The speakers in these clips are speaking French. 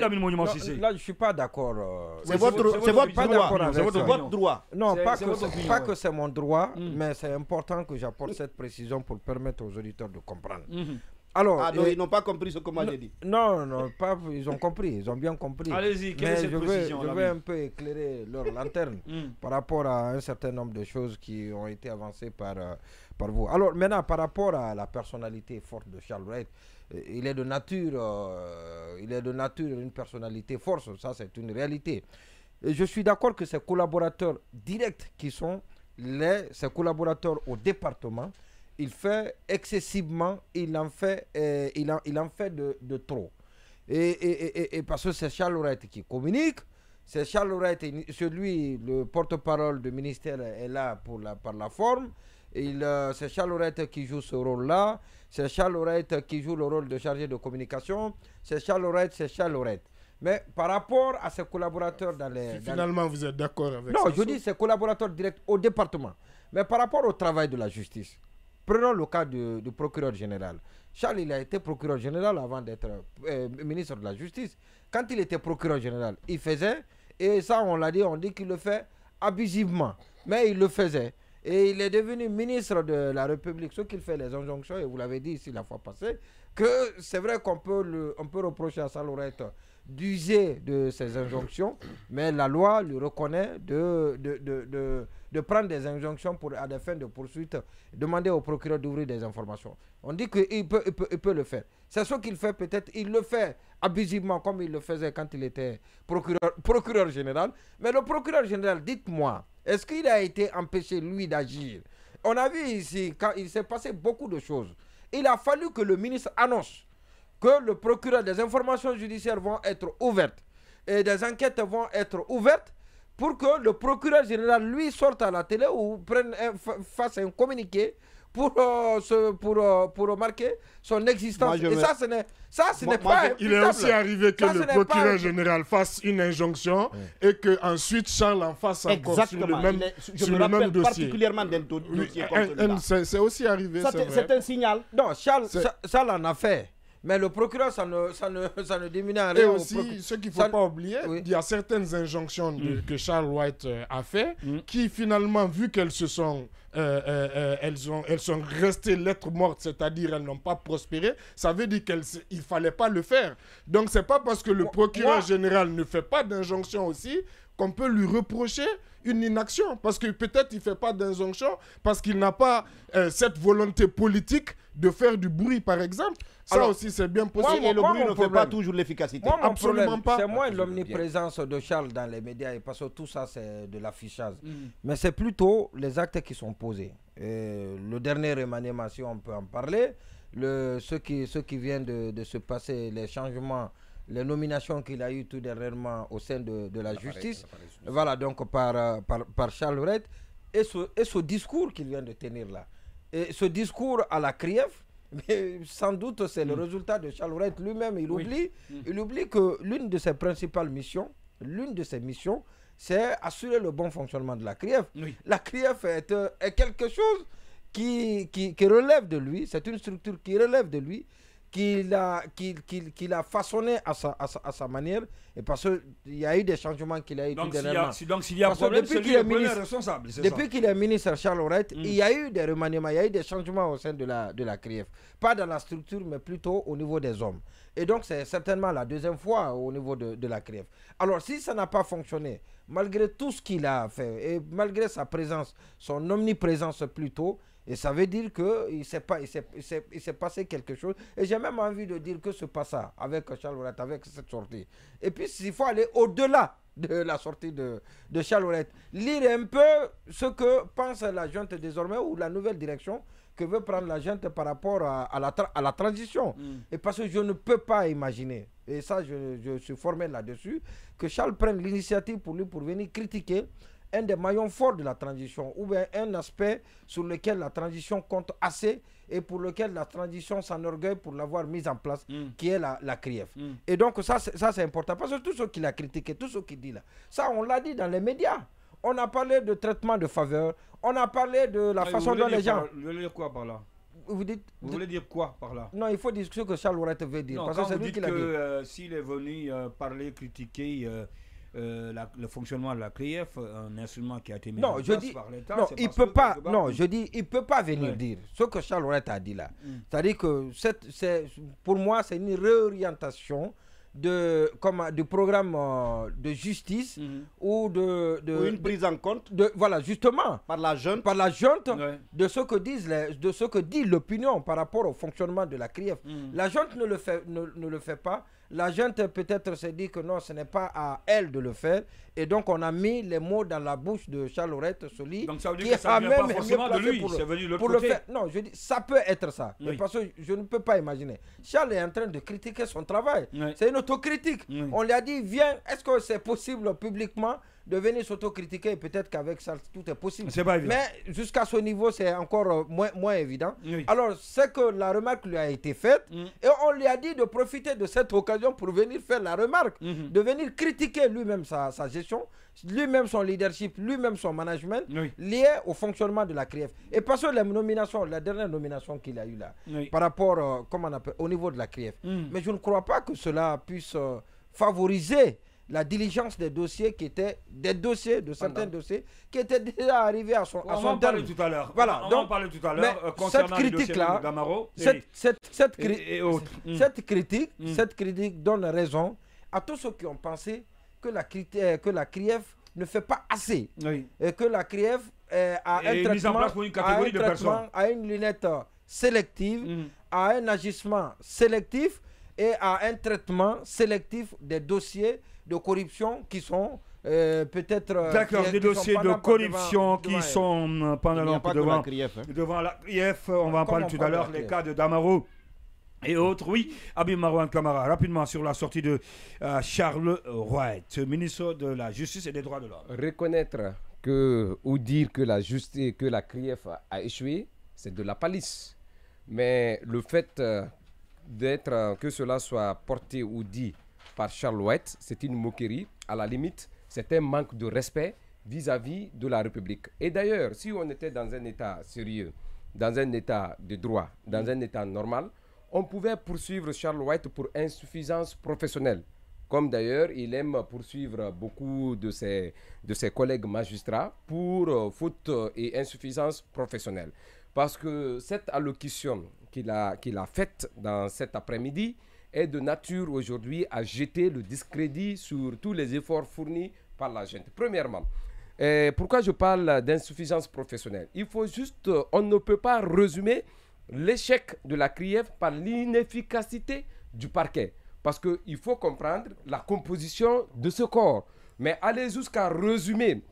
Lamine Monument Cissé. Là, je ne suis pas d'accord. C'est votre droit. Non, pas que c'est mon droit, mais c'est important que j'apporte cette précision pour permettre aux auditeurs de comprendre. Alors, ils n'ont pas compris ce que moi j'ai dit. Non, ils ont compris, ils ont bien compris. Allez-y, quelle est cette précision? Je vais un peu éclairer leur lanterne par rapport à un certain nombre de choses qui ont été avancées par vous. Alors maintenant, par rapport à la personnalité forte de Charles Wright, il est de nature une personnalité forte, ça c'est une réalité. Et je suis d'accord que ses collaborateurs directs qui sont ses collaborateurs au département, il fait excessivement, il en fait de trop. Et parce que c'est Charles Wright qui communique, c'est Charles Wright, le porte-parole du ministère est là par la forme, c'est Charles Wright qui joue ce rôle-là, c'est Charles Wright qui joue le rôle de chargé de communication, c'est Charles Wright. Mais par rapport à ses collaborateurs Finalement, vous êtes d'accord avec ça? Non, je dis ses collaborateurs directs au département. Mais par rapport au travail de la justice, prenons le cas du procureur général. Charles, il a été procureur général avant d'être ministre de la Justice. Quand il était procureur général, il faisait, et ça on l'a dit, on dit qu'il le fait abusivement, mais il le faisait. Et il est devenu ministre de la République, ce qu'il fait les injonctions, et vous l'avez dit ici la fois passée, que c'est vrai qu'on peut reprocher à Charles Wright d'user de ces injonctions, mais la loi lui reconnaît de prendre des injonctions à des fins de poursuite, demander au procureur d'ouvrir des informations. On dit qu'il peut le faire. C'est ce qu'il fait peut-être, il le fait abusivement comme il le faisait quand il était procureur général. Mais le procureur général, dites-moi, est-ce qu'il a été empêché, lui, d'agir? On a vu ici, quand il s'est passé beaucoup de choses. Il a fallu que le ministre annonce que le procureur, des informations judiciaires vont être ouvertes et des enquêtes vont être ouvertes pour que le procureur général, lui, sorte à la télé ou fasse un communiqué pour marquer son existence. Et ça, ce n'est pas... Il est aussi arrivé que le procureur général fasse une injonction et qu'ensuite Charles en fasse encore sur le même dossier. Particulièrement d'un dossier comme celui-là. C'est aussi arrivé, c'est un signal. Non, Charles en a fait. Mais le procureur, ça ne diminue en rien. Et aussi, ce qu'il ne faut pas oublier, il y a certaines injonctions que Charles Wright a fait qui finalement, vu qu'elles sont restées lettres mortes, c'est-à-dire elles n'ont pas prospéré, ça veut dire qu'il ne fallait pas le faire. Donc ce n'est pas parce que le procureur général ne fait pas d'injonction aussi qu'on peut lui reprocher une inaction. Parce que peut-être il ne fait pas d'injonction parce qu'il n'a pas cette volonté politique de faire du bruit, par exemple. Ça aussi, c'est bien possible. Et le bruit ne fait pas toujours l'efficacité. Moi, absolument pas. C'est moins l'omniprésence de Charles dans les médias, parce que tout ça, c'est de l'affichage. Mais c'est plutôt les actes qui sont posés. Le dernier remaniement, si on peut en parler, ce qui vient de se passer, les changements, les nominations qu'il a eues tout dernièrement au sein de la justice, voilà, donc par Charles Wright, et ce discours qu'il vient de tenir là. Et ce discours à la CRIEF, mais sans doute c'est le résultat de Charles Wright lui-même. Il oublie que l'une de ses principales missions, c'est assurer le bon fonctionnement de la CRIEF. La CRIEF est quelque chose qui relève de lui, c'est une structure qui relève de lui, qu'il a façonné à sa manière, et parce qu'il y a eu des changements qu'il a eu tout dernièrement. Donc s'il y a un problème, c'est lui le premier responsable. Depuis qu'il est ministre Charles Wright, il y a eu des remaniements, il y a eu des changements au sein de la CRIEF. Pas dans la structure, mais plutôt au niveau des hommes. Et donc c'est certainement la deuxième fois au niveau de la CRIEF. Alors si ça n'a pas fonctionné, malgré tout ce qu'il a fait, et malgré sa présence, son omniprésence plutôt, et ça veut dire qu'il s'est passé quelque chose. Et j'ai même envie de dire que ce passage avec Charles Wright, avec cette sortie. Et puis il faut aller au-delà de la sortie de Charles Wright. Lire un peu ce que pense la junte désormais, ou la nouvelle direction que veut prendre la junte par rapport à la transition. Et parce que je ne peux pas imaginer, et ça je suis formé là-dessus, que Charles prenne l'initiative pour venir critiquer un des maillons forts de la transition, ou bien un aspect sur lequel la transition compte assez et pour lequel la transition s'enorgueille pour l'avoir mise en place, qui est la CRIEF. Et donc ça c'est important, parce que tout ce qu'il a critiqué, tout ce qu'il dit là, ça on l'a dit dans les médias. On a parlé de traitement de faveur, on a parlé de la façon dont les gens... Vous voulez dire quoi par là? vous dites... Vous voulez dire quoi par là? Non, il faut dire ce que Charles Laurent veut dire. Non, parce quand que c'est vous lui dites qui l'a dit. que s'il est venu parler, critiquer le fonctionnement de la CRIEF, un instrument qui a été mis en place par l'État, non, il peut pas. Non, je dis, il peut pas venir dire ce que Charles Laurent a dit là. C'est-à-dire que pour moi, c'est une réorientation du programme de justice ou ou une prise en compte voilà, justement par la junte de ce que dit l'opinion par rapport au fonctionnement de la CRIEF. La junte ne le fait pas. La junte peut-être se dit que non, ce n'est pas à elle de le faire. Et donc on a mis les mots dans la bouche de Charles Laurent, celui donc ça veut dire qui que ça a vient même pas forcément de lui, c'est venu de l'autre côté. Non, je dis, ça peut être ça. Oui. Parce que je ne peux pas imaginer. Charles est en train de critiquer son travail. Oui. C'est une autocritique. Oui. On lui a dit, viens, est-ce que c'est possible publiquement de venir s'autocritiquer? Peut-être qu'avec ça, tout est possible. C'est pas évident. Mais jusqu'à ce niveau, c'est encore moins évident. Oui. Alors, c'est que la remarque lui a été faite et on lui a dit de profiter de cette occasion pour venir faire la remarque, de venir critiquer lui-même sa gestion, lui-même son leadership, lui-même son management lié au fonctionnement de la CRIEF. Et parce que la dernière nomination qu'il a eue là, par rapport au niveau de la CRIEF, mais je ne crois pas que cela puisse favoriser la diligence des dossiers qui étaient certains dossiers qui étaient déjà arrivés à son terme. On va en parler tout à l'heure. Voilà, on va en parler tout à l'heure concernant cette critique-là, cette critique donne raison à tous ceux qui ont pensé que la CRIEF ne fait pas assez et que la CRIEF a une lunette sélective, a un agissement sélectif et a un traitement sélectif des dossiers de corruption qui sont peut-être... D'accord, des dossiers de corruption qui sont pendant devant la CRIEF. On va en parler tout à l'heure, les cas de Damaro et autres. Oui, Habib Marouane Kamara, rapidement sur la sortie de Charles White, ministre de la Justice et des Droits de l'Homme. Reconnaître ou dire que la justice, que la CRIEF a échoué, c'est de la palisse. Mais le fait que cela soit porté ou dit par Charles White, c'est une moquerie. À la limite, c'est un manque de respect vis-à-vis de la République. Et d'ailleurs, si on était dans un état sérieux, dans un état de droit, dans un état normal, on pouvait poursuivre Charles White pour insuffisance professionnelle. Comme d'ailleurs, il aime poursuivre beaucoup de ses collègues magistrats pour faute et insuffisance professionnelle. Parce que cette allocution qu'il a faite dans cet après-midi est de nature aujourd'hui à jeter le discrédit sur tous les efforts fournis par la junte. Premièrement, pourquoi je parle d'insuffisance professionnelle? Il faut juste, on ne peut pas résumer l'échec de la CRIEF par l'inefficacité du parquet. Parce qu'il faut comprendre la composition de ce corps. Mais aller jusqu'à résumer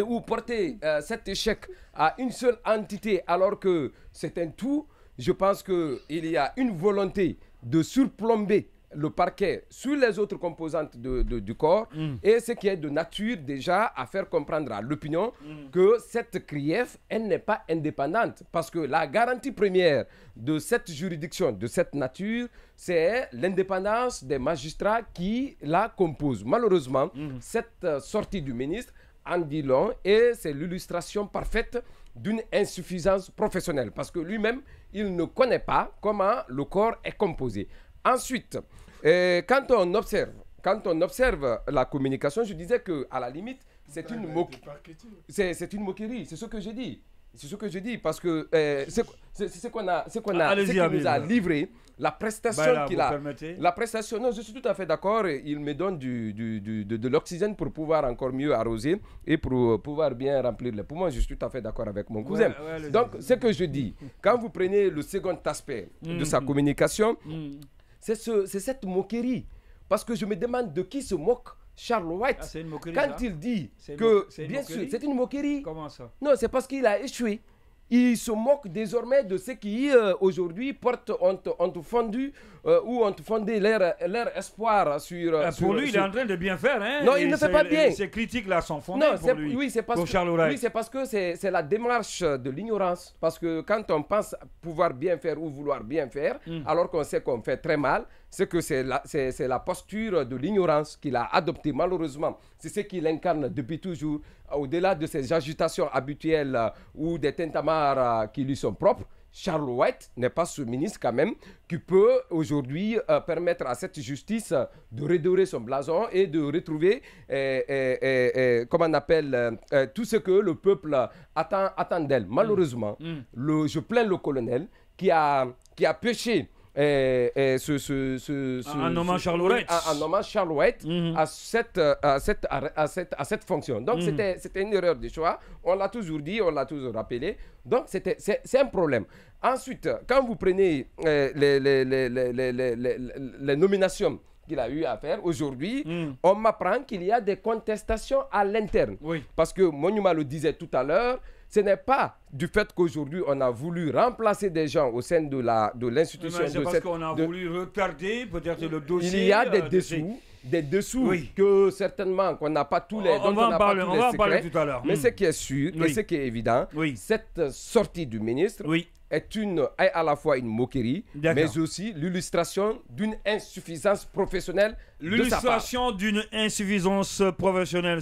ou porter cet échec à une seule entité alors que c'est un tout, je pense qu'il y a une volonté de surplomber le parquet sur les autres composantes du corps et ce qui est de nature déjà à faire comprendre à l'opinion que cette CRIEF, elle n'est pas indépendante parce que la garantie première de cette juridiction, de cette nature, c'est l'indépendance des magistrats qui la composent. Malheureusement, cette sortie du ministre en dit long et c'est l'illustration parfaite d'une insuffisance professionnelle parce que lui-même, il ne connaît pas comment le corps est composé. Ensuite, quand on observe la communication, je disais qu'à la limite, c'est une moquerie, c'est ce que j'ai dit. C'est ce que je dis parce que c'est ce qu'on nous a livré, la prestation qu'il a. La prestation, non, je suis tout à fait d'accord. Il me donne de l'oxygène pour pouvoir encore mieux arroser et pour pouvoir bien remplir les poumons. Je suis tout à fait d'accord avec mon cousin. Donc, ce que je dis, quand vous prenez le second aspect de sa communication, c'est cette moquerie. Parce que je me demande de qui se moque Charles White, quand il dit que, bien sûr, c'est une moquerie. Comment ça? Non, c'est parce qu'il a échoué. Il se moque désormais de ceux qui, aujourd'hui, ont fondé leur espoir sur... pour lui, il est en train de bien faire. Hein? Non, il ne fait pas bien. Ces critiques-là sont fondées pour lui. Oui, c'est parce que c'est la démarche de l'ignorance. Parce que quand on pense pouvoir bien faire ou vouloir bien faire, alors qu'on sait qu'on fait très mal, c'est que c'est la posture de l'ignorance qu'il a adoptée, malheureusement. C'est ce qu'il incarne depuis toujours, au-delà de ses agitations habituelles ou des tintamars qui lui sont propres. Charles White n'est pas ce ministre quand même qui peut aujourd'hui permettre à cette justice de redorer son blason et de retrouver, comment on appelle, tout ce que le peuple attend d'elle. Malheureusement, je plains le colonel qui a pêché en nommant Charles White, à cette fonction. Donc c'était une erreur de choix. On l'a toujours dit, on l'a toujours rappelé. Donc c'est un problème. Ensuite, quand vous prenez les nominations qu'il a eu à faire aujourd'hui, on m'apprend qu'il y a des contestations à l'interne. Oui. Parce que Monuma le disait tout à l'heure, ce n'est pas du fait qu'aujourd'hui on a voulu remplacer des gens au sein de l'institution. C'est parce qu'on a voulu retarder peut-être le dossier. Il y a des dessous que certainement qu'on n'a pas tous les. On va en parler tout à l'heure. Mais ce qui est sûr et ce qui est évident, cette sortie du ministre est à la fois une moquerie, mais aussi l'illustration d'une insuffisance professionnelle. L'illustration d'une insuffisance professionnelle.